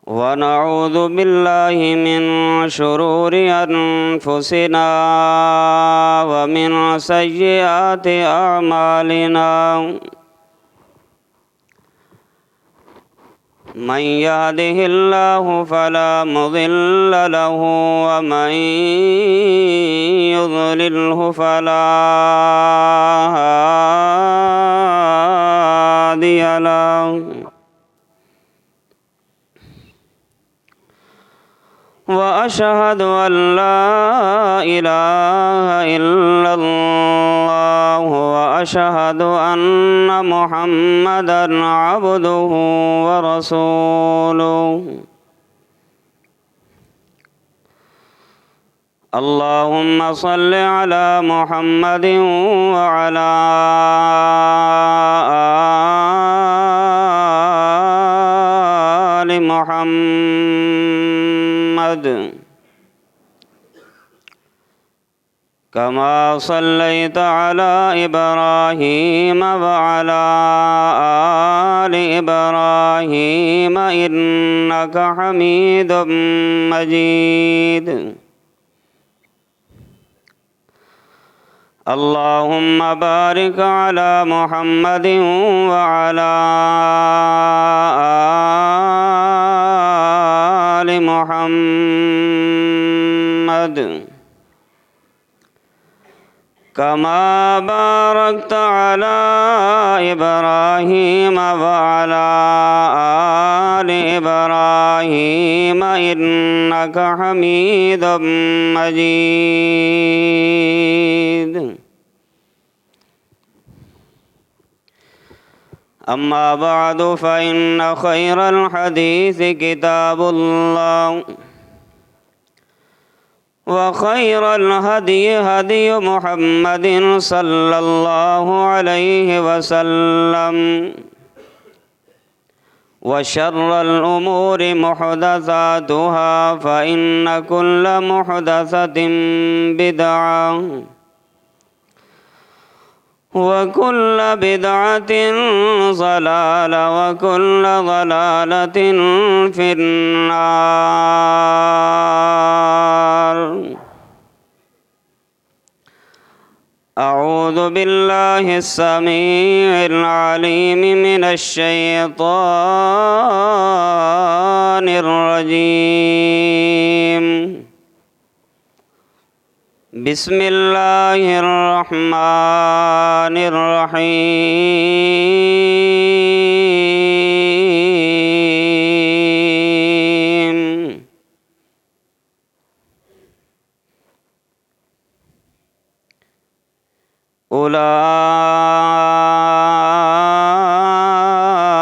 ونعوذ بالله من شرور أنفسنا ومن سيئات أعمالنا من يهده الله فلا مضل له ومن يضلله فلا هادي له وأشهد أن لا إله إلا الله وأشهد أن محمدًا عبده ورسوله اللهم صل على محمد وعلى آل محمد كما صليت على إبراهيم وعلى آل إبراهيم إنك حميد مجيد اللهم بارك على محمد وعلى آل محمد كما باركت على إبراهيم وعلى آل إبراهيم إنك حميد مجيد أما بعد فإن خير الحديث كتاب الله وخير الهدي هدي محمد صلى الله عليه وسلم وشر الأمور محدثاتها فإن كل محدثة بدعة وكل بدعة ضلالة وكل ضلالة في النار أعوذ بالله السميع العليم من الشيطان الرجيم بسم الله الرحمن الرحيم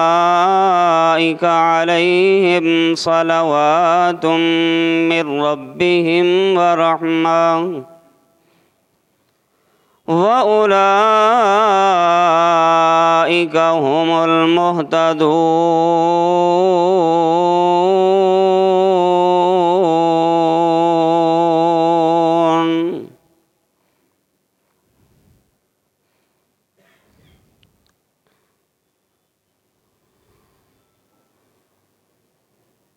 أولئك عليهم صلوات من ربهم ورحمة وأولئك هم المهتدون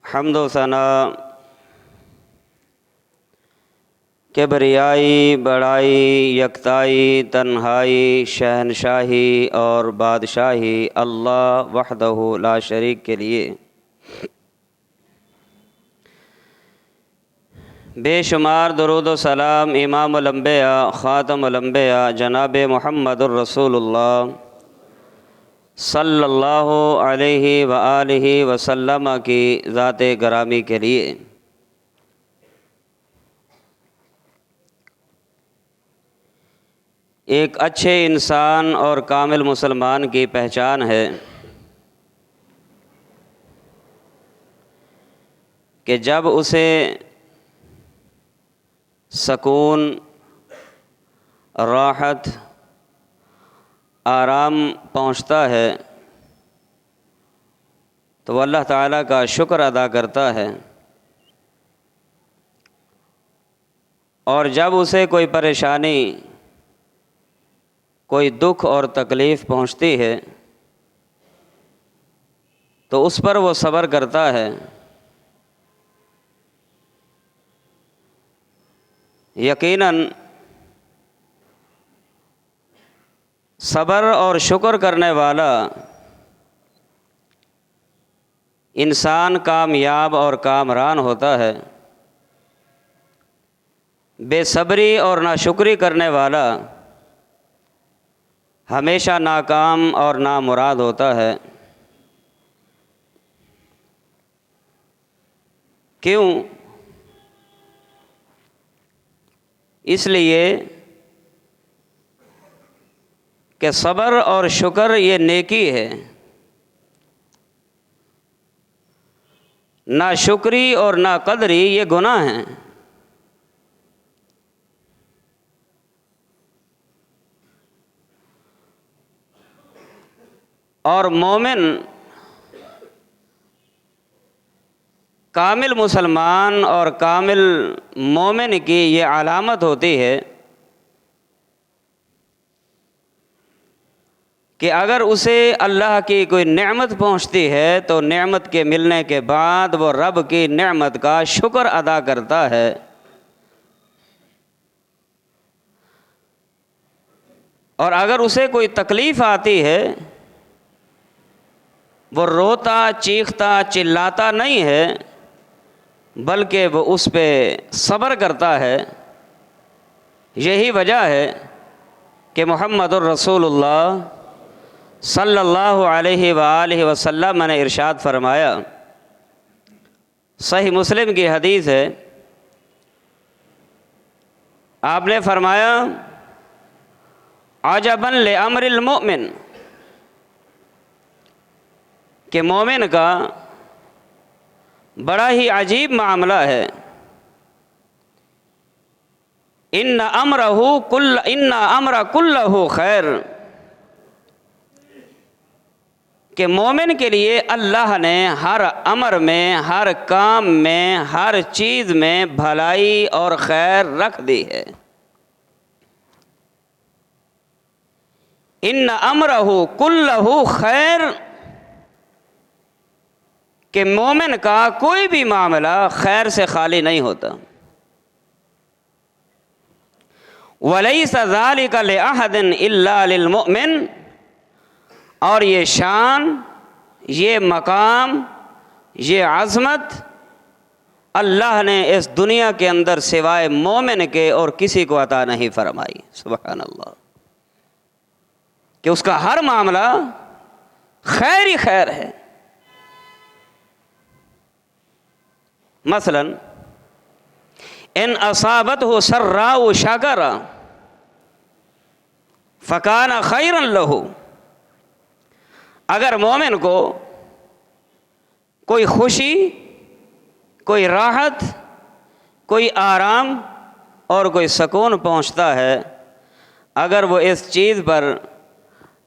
حمد و ثنا کبریائی بڑائی یکتائی تنہائی شہنشاہی اور بادشاہی اللہ وحدہ لا شریک کے لیے بے شمار درود و سلام امام الانبیاء خاتم الانبیاء جناب محمد الرسول اللہ صلی اللہ علیہ وآلہ وسلم کی ذات گرامی کے لیے ایک اچھے انسان اور کامل مسلمان کی پہچان ہے کہ جب اسے سکون، راحت، آرام پہنچتا ہے تو وہ اللہ تعالیٰ کا شکر ادا کرتا ہے، اور جب اسے کوئی پریشانی، کوئی دکھ اور تکلیف پہنچتی ہے تو اس پر وہ صبر کرتا ہے، یقیناً صبر اور شکر کرنے والا انسان کامیاب اور کامران ہوتا ہے، بے صبری اور ناشکری کرنے والا ہمیشہ ناکام اور نامراد ہوتا ہے۔ کیوں؟ اس لیے کہ صبر اور شکر یہ نیکی ہے، ناشکری اور ناقدری یہ گناہ ہیں۔ اور مومن، کامل مسلمان اور کامل مومن کی یہ علامت ہوتی ہے کہ اگر اسے اللہ کی کوئی نعمت پہنچتی ہے تو نعمت کے ملنے کے بعد وہ رب کی نعمت کا شکر ادا کرتا ہے، اور اگر اسے کوئی تکلیف آتی ہے وہ روتا چیختا چلاتا نہیں ہے بلکہ وہ اس پہ صبر کرتا ہے۔ یہی وجہ ہے کہ محمد الرسول اللہ صلی اللہ علیہ وآلہ وسلم نے ارشاد فرمایا، صحیح مسلم کی حدیث ہے، آپ نے فرمایا عجباً لامر المؤمن، کہ مومن کا بڑا ہی عجیب معاملہ ہے، ان امر کلہ خیر، کہ مومن کے لیے اللہ نے ہر امر میں، ہر کام میں، ہر چیز میں بھلائی اور خیر رکھ دی ہے۔ ان امرہ کلہ خیر، کہ مومن کا کوئی بھی معاملہ خیر سے خالی نہیں ہوتا۔ وَلَيْسَ ذَلِكَ لِأَحَدٍ إِلَّا لِلْمُؤْمِنِ، اور یہ شان، یہ مقام، یہ عظمت اللہ نے اس دنیا کے اندر سوائے مومن کے اور کسی کو عطا نہیں فرمائی۔ سبحان اللہ، کہ اس کا ہر معاملہ خیر ہی خیر ہے۔ مثلا ان اصابتہ سراء شکر فکان خیرا لہ، اگر مومن کو کوئی خوشی، کوئی راحت، کوئی آرام اور کوئی سکون پہنچتا ہے، اگر وہ اس چیز پر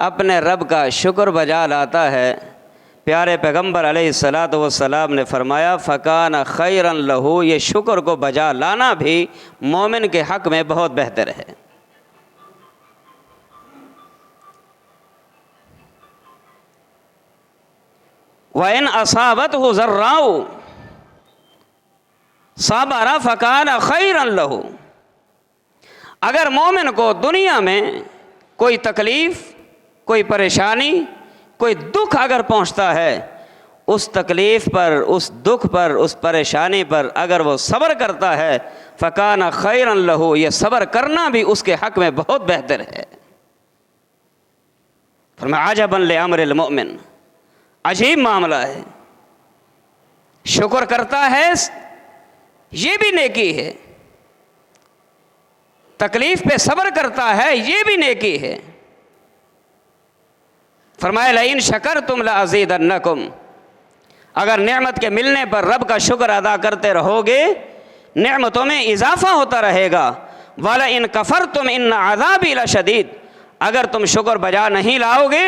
اپنے رب کا شکر بجا لاتا ہے، پیارے پیغمبر علیہ الصلاۃ والسلام نے فرمایا فکان خیرا لہ، یہ شکر کو بجا لانا بھی مومن کے حق میں بہت بہتر ہے۔ وَإِنْ أَصَابَتْهُ ضَرَّاءُ صَبَرَ فَكَانَ خَيْرًا لَهُ، اگر مومن کو دنیا میں کوئی تکلیف، کوئی پریشانی، کوئی دکھ اگر پہنچتا ہے، اس تکلیف پر، اس دکھ پر، اس پریشانی پر اگر وہ صبر کرتا ہے، فَكَانَ خَيْرًا لَهُ، یہ صبر کرنا بھی اس کے حق میں بہت بہتر ہے۔ فرمایا عجباً لامر المؤمن، عجیب معاملہ ہے، شکر کرتا ہے یہ بھی نیکی ہے، تکلیف پہ صبر کرتا ہے یہ بھی نیکی ہے۔ فرمایا لئن شکرتم لازیدنکم، اگر نعمت کے ملنے پر رب کا شکر ادا کرتے رہو گے نعمتوں میں اضافہ ہوتا رہے گا۔ وَلَئِن كَفَرْتُمْ إِنَّ عَذَابِي لَشَدِيدٌ، اگر تم شکر بجا نہیں لاؤ گے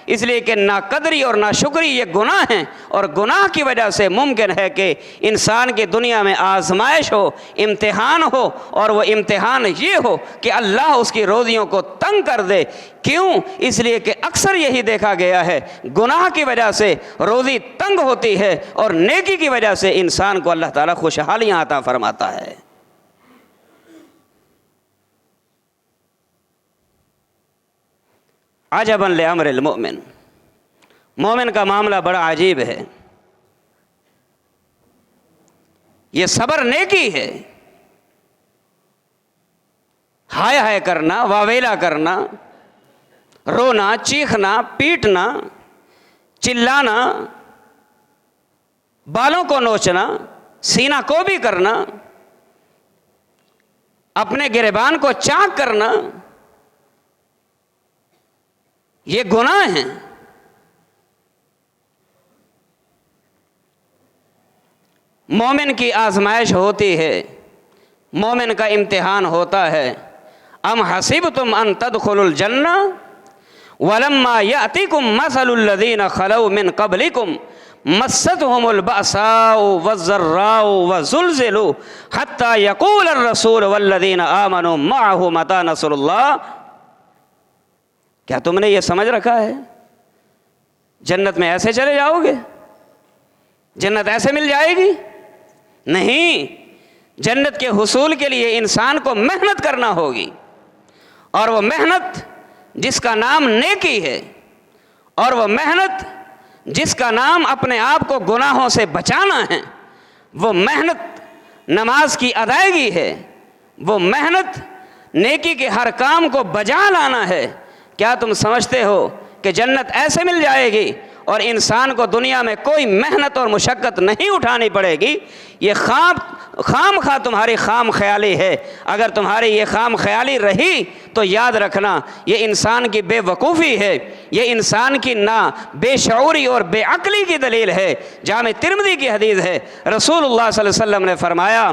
اس لیے کہ ناقدری اور ناشکری یہ گناہ ہیں، اور گناہ کی وجہ سے ممکن ہے کہ انسان کی دنیا میں آزمائش ہو، امتحان ہو، اور وہ امتحان یہ ہو کہ اللہ اس کی روزیوں کو تنگ کر دے۔ کیوں؟ اس لیے کہ اکثر یہی دیکھا گیا ہے، گناہ کی وجہ سے روزی تنگ ہوتی ہے، اور نیکی کی وجہ سے انسان کو اللہ تعالیٰ خوشحالیاں عطا فرماتا ہے۔ عجباً لامر المؤمن، مومن کا معاملہ بڑا عجیب ہے۔ یہ صبر نیکی ہے، ہائے ہائے کرنا، واویلا کرنا، رونا، چیخنا، پیٹنا، چلانا، بالوں کو نوچنا، سینہ کو بھی کرنا، اپنے گریبان کو چاک کرنا، یہ گناہ ہیں۔ مومن کی آزمائش ہوتی ہے، مومن کا امتحان ہوتا ہے۔ ام حسبتم ان تدخلوا الجنہ ولما یأتکم مثل الذین خلوا من قبلکم مستهم البأساء والضراء وزلزلوا حتى يقول الرسول والذین آمنوا معه متى نصر اللہ۔ کیا تم نے یہ سمجھ رکھا ہے جنت میں ایسے چلے جاؤ گے؟ جنت ایسے مل جائے گی؟ نہیں، جنت کے حصول کے لیے انسان کو محنت کرنا ہوگی، اور وہ محنت جس کا نام نیکی ہے، اور وہ محنت جس کا نام اپنے آپ کو گناہوں سے بچانا ہے، وہ محنت نماز کی ادائیگی ہے، وہ محنت نیکی کے ہر کام کو بجا لانا ہے۔ کیا تم سمجھتے ہو کہ جنت ایسے مل جائے گی اور انسان کو دنیا میں کوئی محنت اور مشقت نہیں اٹھانی پڑے گی؟ یہ خام خواہ تمہاری خام خیالی ہے۔ اگر تمہاری یہ خام خیالی رہی تو یاد رکھنا یہ انسان کی بے وقوفی ہے، یہ انسان کی بے شعوری اور بے عقلی کی دلیل ہے۔ جامع ترمذی کی حدیث ہے، رسول اللہ صلی اللہ علیہ وسلم نے فرمایا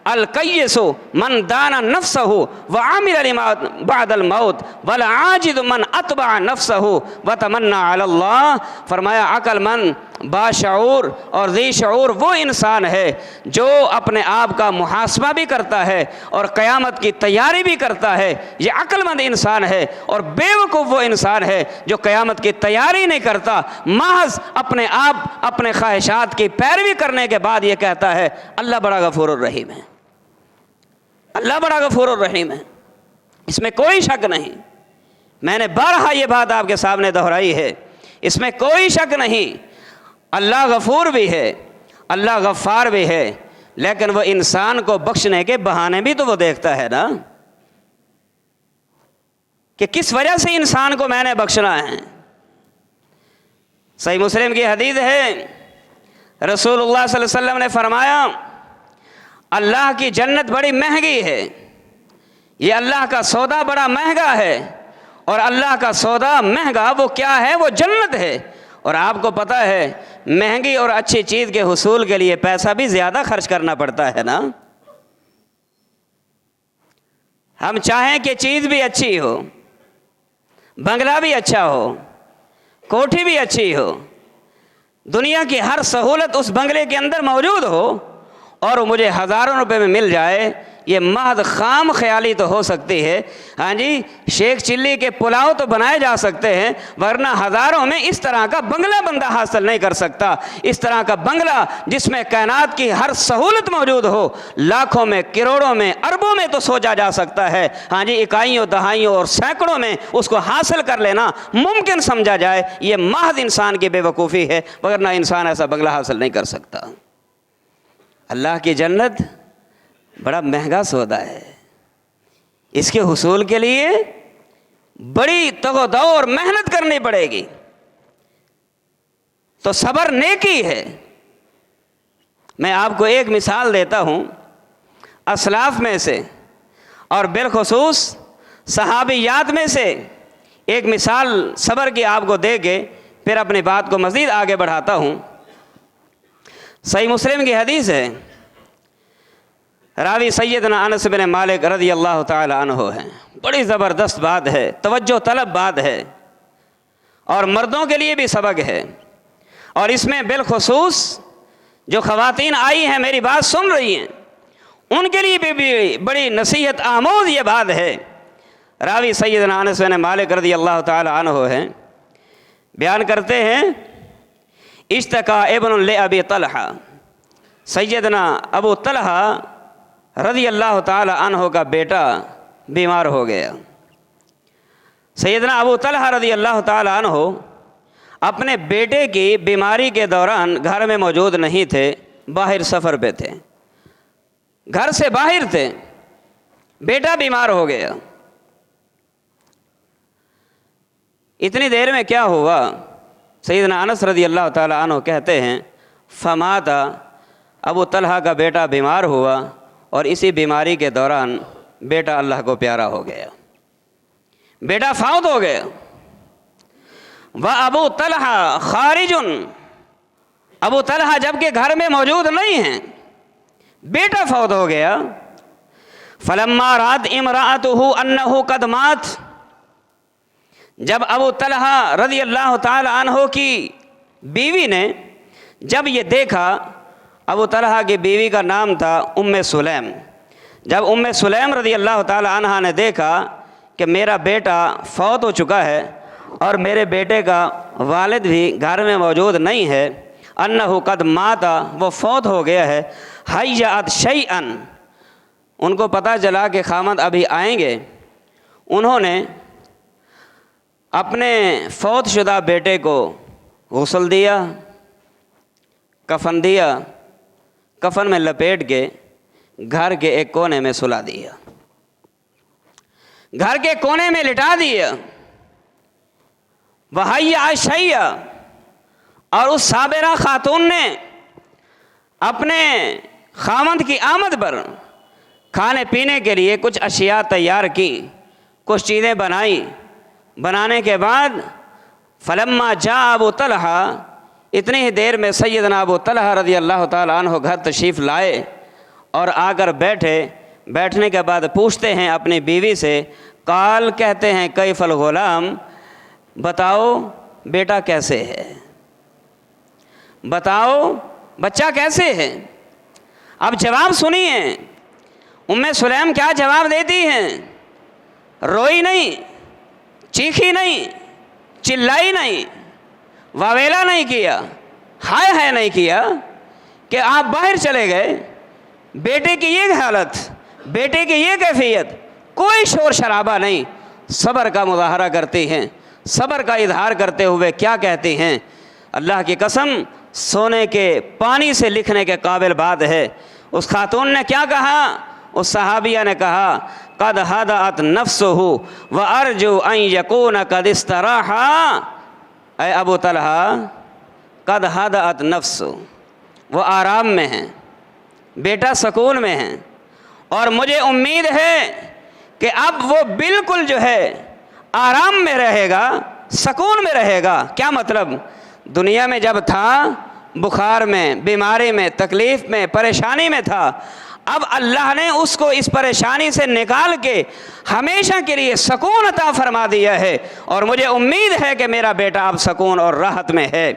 القیس من دان نفسہ وعمل لما بعد الموت والعاجز من اتبع نفسہ وتمنى علی اللہ۔ فرمایا عقل مند، باشعور اور ذی شعور وہ انسان ہے جو اپنے آپ کا محاسبہ بھی کرتا ہے اور قیامت کی تیاری بھی کرتا ہے، یہ عقل مند انسان ہے۔ اور بے وقوف وہ انسان ہے جو قیامت کی تیاری نہیں کرتا، محض اپنے آپ اپنے خواہشات کی پیروی کرنے کے بعد یہ کہتا ہے اللہ بڑا غفور الرحیم ہے، اللہ بڑا غفور الرحیم ہے، اس میں کوئی شک نہیں۔ میں نے بارہا یہ بات آپ کے سامنے دہرائی ہے، اس میں کوئی شک نہیں۔ اللہ غفور بھی ہے، اللہ غفار بھی ہے، لیکن وہ انسان کو بخشنے کے بہانے بھی تو وہ دیکھتا ہے نا، کہ کس وجہ سے انسان کو میں نے بخشنا ہے۔ صحیح مسلم کی حدیث ہے، رسول اللہ صلی اللہ علیہ وسلم نے فرمایا اللہ کی جنت بڑی مہنگی ہے، یہ اللہ کا سودا بڑا مہنگا ہے، اور اللہ کا سودا مہنگا وہ کیا ہے؟ وہ جنت ہے۔ اور آپ کو پتہ ہے مہنگی اور اچھی چیز کے حصول کے لیے پیسہ بھی زیادہ خرچ کرنا پڑتا ہے نا۔ ہم چاہیں کہ چیز بھی اچھی ہو، بنگلہ بھی اچھا ہو، کوٹھی بھی اچھی ہو، دنیا کی ہر سہولت اس بنگلے کے اندر موجود ہو، اور وہ مجھے ہزاروں روپے میں مل جائے، یہ محض خام خیالی تو ہو سکتی ہے۔ ہاں جی، شیخ چلی کے پلاؤ تو بنائے جا سکتے ہیں، ورنہ ہزاروں میں اس طرح کا بنگلہ بندہ حاصل نہیں کر سکتا۔ اس طرح کا بنگلہ جس میں کائنات کی ہر سہولت موجود ہو، لاکھوں میں، کروڑوں میں، اربوں میں تو سوچا جا سکتا ہے، ہاں جی، اکائیوں، دہائیوں اور سینکڑوں میں اس کو حاصل کر لینا ممکن سمجھا جائے، یہ محض انسان کی بے وقوفی ہے، ورنہ انسان ایسا بنگلہ حاصل نہیں کر سکتا۔ اللہ کی جنت بڑا مہنگا سودا ہے، اس کے حصول کے لیے بڑی تگ و دو اور محنت کرنی پڑے گی۔ تو صبر نیکی ہے۔ میں آپ کو ایک مثال دیتا ہوں اسلاف میں سے، اور بالخصوص صحابیات میں سے ایک مثال صبر کی آپ کو دے کے پھر اپنی بات کو مزید آگے بڑھاتا ہوں۔ صحیح مسلم کی حدیث ہے، راوی سیدنا انس بن مالک رضی اللہ تعالی عنہ ہیں۔ بڑی زبردست بات ہے، توجہ طلب بات ہے۔ اور مردوں کے لیے بھی سبق ہے، اور اس میں بالخصوص جو خواتین آئی ہیں میری بات سن رہی ہیں ان کے لیے بھی بڑی نصیحت آموز یہ بات ہے۔ راوی سیدنا انس بن مالک رضی اللہ تعالی عنہ ہیں، بیان کرتے ہیں اشتکا ابن لأبی طلحہ، سیدنا ابو طلحہ رضی اللہ تعالی عنہ کا بیٹا بیمار ہو گیا۔ سیدنا ابو طلحہ رضی اللہ تعالی عنہ اپنے بیٹے کی بیماری کے دوران گھر میں موجود نہیں تھے، باہر سفر پہ تھے، گھر سے باہر تھے، بیٹا بیمار ہو گیا۔ اتنی دیر میں کیا ہوا؟ سیدنا انس رضی اللہ تعالی عنہ کہتے ہیں فمات، ابو طلحہ کا بیٹا بیمار ہوا اور اسی بیماری کے دوران بیٹا اللہ کو پیارا ہو گیا، بیٹا فوت ہو گیا۔ وَأَبُو طلحہ خارج، ابو طلحہ جبکہ گھر میں موجود نہیں ہیں، بیٹا فوت ہو گیا۔ فَلَمَّا رَأَتْ امْرَأَتُهُ أَنَّهُ قَدْ مَاتَ، جب ابو طلحہ رضی اللہ تعالی عنہ کی بیوی نے جب یہ دیکھا، ابو طلحہ کی بیوی کا نام تھا ام سلیم، جب ام سلیم رضی اللہ تعالی عنہ نے دیکھا کہ میرا بیٹا فوت ہو چکا ہے اور میرے بیٹے کا والد بھی گھر میں موجود نہیں ہے، انہ قد مات، وہ فوت ہو گیا ہے، حیات شیئن، ان کو پتہ چلا کہ خامد ابھی آئیں گے، انہوں نے اپنے فوت شدہ بیٹے کو غسل دیا، کفن دیا، کفن میں لپیٹ کے گھر کے ایک کونے میں سلا دیا، گھر کے کونے میں لٹا دیا۔ وَحَيَّ شَيْءَ، اور اس صابرہ خاتون نے اپنے خامند کی آمد پر کھانے پینے کے لیے کچھ اشیاء تیار کی، کچھ چیزیں بنائی، بنانے کے بعد فلما جاء ابو طلحہ، اتنی ہی دیر میں سیدنا ابو طلحہ رضی اللہ تعالیٰ عنہ گھر تشریف لائے اور آ کر بیٹھے، بیٹھنے کے بعد پوچھتے ہیں اپنی بیوی سے، قال، کہتے ہیں کیف الغلام، بتاؤ بیٹا کیسے ہے، بتاؤ بچہ کیسے ہے۔ اب جواب سنیے، ام سلیم کیا جواب دیتی ہیں؟ روئی نہیں، چیخی نہیں، چلائی نہیں، واویلا نہیں کیا، ہائے نہیں کیا کہ آپ باہر چلے گئے، بیٹے کی یہ حالت، بیٹے کی یہ کیفیت، کوئی شور شرابہ نہیں، صبر کا مظاہرہ کرتی ہیں، صبر کا اظہار کرتے ہوئے کیا کہتی ہیں؟ اللہ کی قسم، سونے کے پانی سے لکھنے کے قابل بات ہے۔ اس خاتون نے کیا کہا؟ اس صحابیہ نے کہا قد ہدأت نفسہ وارجو ان یکون قد استراح، اے ابو طلحہ قد ہدأت نفسہ، وہ آرام میں ہیں، بیٹا سکون میں ہیں، اور مجھے امید ہے کہ اب وہ بالکل جو ہے آرام میں رہے گا، سکون میں رہے گا۔ کیا مطلب؟ دنیا میں جب تھا بخار میں، بیماری میں، تکلیف میں، پریشانی میں تھا، اب اللہ نے اس کو اس پریشانی سے نکال کے ہمیشہ کے لیے سکون عطا فرما دیا ہے، اور مجھے امید ہے کہ میرا بیٹا اب سکون اور راحت میں ہے۔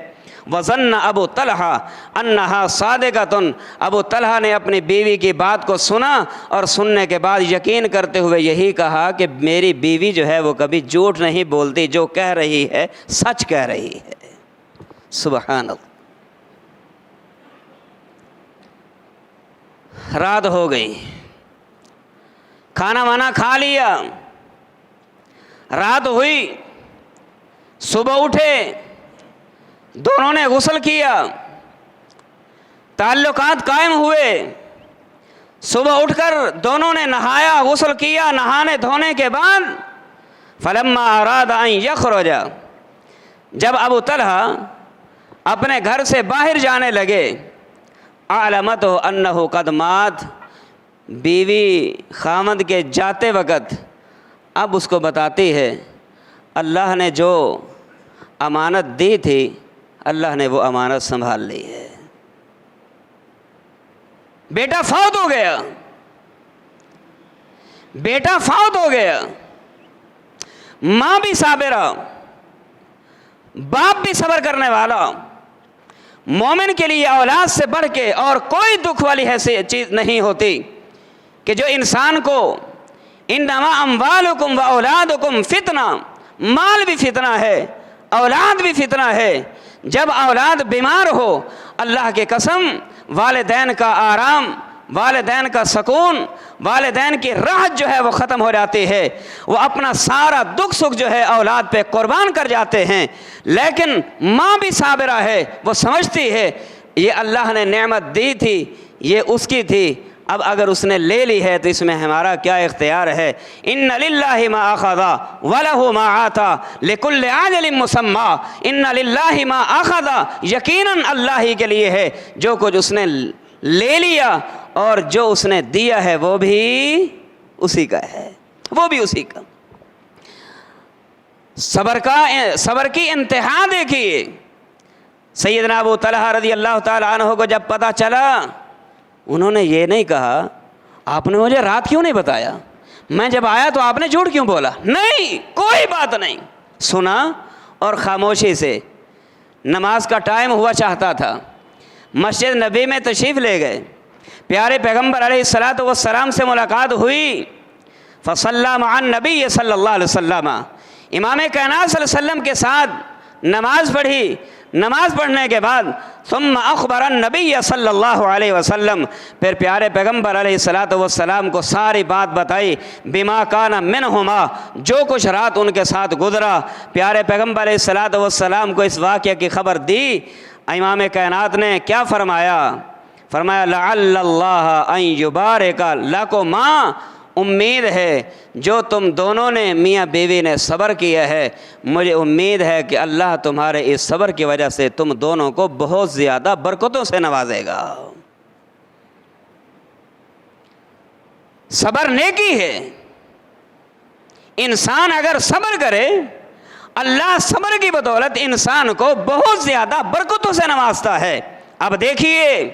وظن ابو طلحہ انہا صادقۃ، ابو طلحہ نے اپنی بیوی کی بات کو سنا اور سننے کے بعد یقین کرتے ہوئے یہی کہا کہ میری بیوی جو ہے وہ کبھی جھوٹ نہیں بولتی، جو کہہ رہی ہے سچ کہہ رہی ہے۔ سبحان اللہ۔ رات ہو گئی، کھانا وانا کھا لیا، رات ہوئی، صبح اٹھے، دونوں نے غسل کیا، تعلقات قائم ہوئے، صبح اٹھ کر دونوں نے نہایا، غسل کیا، نہانے دھونے کے بعد فلما اراد ان یخرج، جب ابو طلحہ اپنے گھر سے باہر جانے لگے، علمتہ انہ قد مات، بیوی خامد کے جاتے وقت اب اس کو بتاتی ہے اللہ نے جو امانت دی تھی، اللہ نے وہ امانت سنبھال لی ہے، بیٹا فوت ہو گیا، بیٹا فوت ہو گیا۔ ماں بھی صابرہ، باپ بھی صبر کرنے والا. مومن کے لیے اولاد سے بڑھ کے اور کوئی دکھ والی ایسی چیز نہیں ہوتی کہ جو انسان کو انما اموالکم و اولادکم فتنہ، مال بھی فتنہ ہے، اولاد بھی فتنہ ہے. جب اولاد بیمار ہو، اللہ کی قسم والدین کا آرام، والدین کا سکون، والدین کی راحت جو ہے وہ ختم ہو جاتی ہے. وہ اپنا سارا دکھ سکھ جو ہے اولاد پہ قربان کر جاتے ہیں. لیکن ماں بھی صابرہ ہے، وہ سمجھتی ہے یہ اللہ نے نعمت دی تھی، یہ اس کی تھی، اب اگر اس نے لے لی ہے تو اس میں ہمارا کیا اختیار ہے. ان للہ ما اخذ ولہ ما آتا لکل اجل مسمی. ان للہ ما اخذ، یقیناً اللہ ہی کے لیے ہے جو کچھ اس نے لے لیا، اور جو اس نے دیا ہے وہ بھی اسی کا ہے، وہ بھی اسی کا. صبر کی انتہا دیکھیے. سیدنا ابو طلحہ رضی اللہ تعالی عنہ کو جب پتہ چلا، انہوں نے یہ نہیں کہا آپ نے مجھے رات کیوں نہیں بتایا، میں جب آیا تو آپ نے جھوٹ کیوں بولا. نہیں، کوئی بات نہیں، سنا اور خاموشی سے. نماز کا ٹائم ہوا چاہتا تھا، مسجد نبی میں تشریف لے گئے، پیارے پیغمبر علیہ الصلاۃ والسلام سے ملاقات ہوئی. فصلی مع النبی صلی اللہ علیہ وسلم، امام کائنات صلی اللہ علیہ وسلم کے ساتھ نماز پڑھی. نماز پڑھنے کے بعد ثم اخبر النبی صلی اللہ علیہ وسلم، پھر پیارے پیغمبر علیہ الصلاۃ والسلام کو ساری بات بتائی. بما کان منہما، جو کچھ رات ان کے ساتھ گزرا. پیارے پیغمبر علیہ الصلاۃ والسلام کو اس واقعے کی خبر دی. امام کائنات نے کیا فرمایا؟ فرمایا لعل اللہ ان یبارک لکما، امید ہے جو تم دونوں نے میاں بیوی نے صبر کیا ہے، مجھے امید ہے کہ اللہ تمہارے اس صبر کی وجہ سے تم دونوں کو بہت زیادہ برکتوں سے نوازے گا. صبر نیکی ہے. انسان اگر صبر کرے، اللہ صبر کی بدولت انسان کو بہت زیادہ برکتوں سے نوازتا ہے. اب دیکھیے،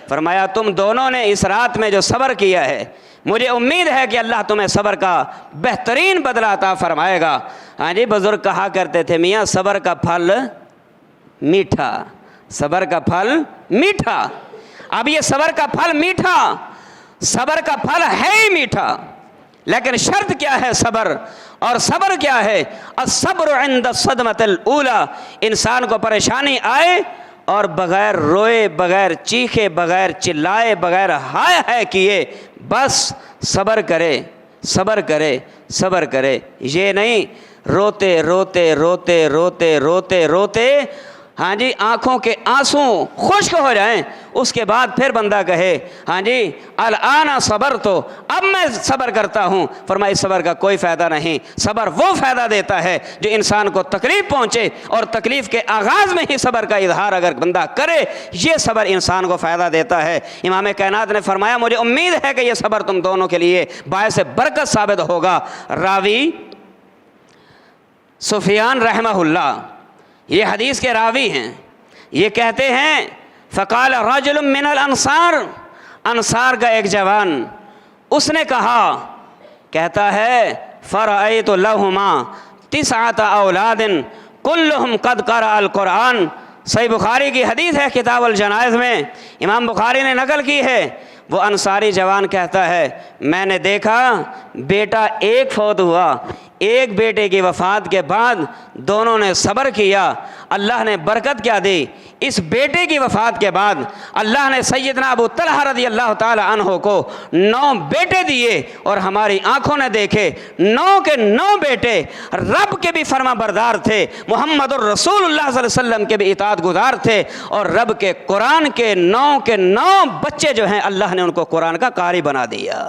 فرمایا تم دونوں نے اس رات میں جو صبر کیا ہے، مجھے امید ہے کہ اللہ تمہیں صبر کا بہترین بدلہ عطا فرمائے گا. ہاں جی، بزرگ کہا کرتے تھے میاں صبر کا پھل میٹھا، صبر کا پھل میٹھا. اب یہ صبر کا پھل میٹھا، صبر کا پھل ہے ہی میٹھا، لیکن شرط کیا ہے صبر؟ اور صبر کیا ہے؟ الصبر عند الصدمۃ الاولی. انسان کو پریشانی آئے اور بغیر روئے، بغیر چیخے، بغیر چلائے، بغیر ہائے ہائے کیے بس صبر کرے، صبر کرے، صبر کرے. یہ نہیں روتے روتے روتے روتے روتے روتے ہاں جی آنکھوں کے آنسو خشک ہو جائیں، اس کے بعد پھر بندہ کہے ہاں جی الآن صبر، تو اب میں صبر کرتا ہوں. فرمایا صبر کا کوئی فائدہ نہیں. صبر وہ فائدہ دیتا ہے جو انسان کو تکلیف پہنچے، اور تکلیف کے آغاز میں ہی صبر کا اظہار اگر بندہ کرے، یہ صبر انسان کو فائدہ دیتا ہے. امام کائنات نے فرمایا مجھے امید ہے کہ یہ صبر تم دونوں کے لیے باعث برکت ثابت ہوگا. راوی سفیان رحمہ اللہ، یہ حدیث کے راوی ہیں، یہ کہتے ہیں فقال رجل من الانصار، انصار کا ایک جوان، اس نے کہا، کہتا ہے فرأیت لہما 9 اولاد کلہم قد قرأ القرآن. صحیح بخاری کی حدیث ہے کتاب الجنائز میں، امام بخاری نے نقل کی ہے. وہ انصاری جوان کہتا ہے میں نے دیکھا بیٹا ایک فوت ہوا، ایک بیٹے کی وفات کے بعد دونوں نے صبر کیا، اللہ نے برکت کیا دی. اس بیٹے کی وفات کے بعد اللہ نے سیدنا ابو طلحہ رضی اللہ تعالی عنہ کو 9 بیٹے دیے، اور ہماری آنکھوں نے دیکھے 9 کے 9 بیٹے رب کے بھی فرما بردار تھے، محمد الرسول اللہ صلی اللہ علیہ وسلم کے بھی اطاعت گزار تھے، اور رب کے قرآن کے 9 کے 9 بچے جو ہیں اللہ نے ان کو قرآن کا قاری بنا دیا.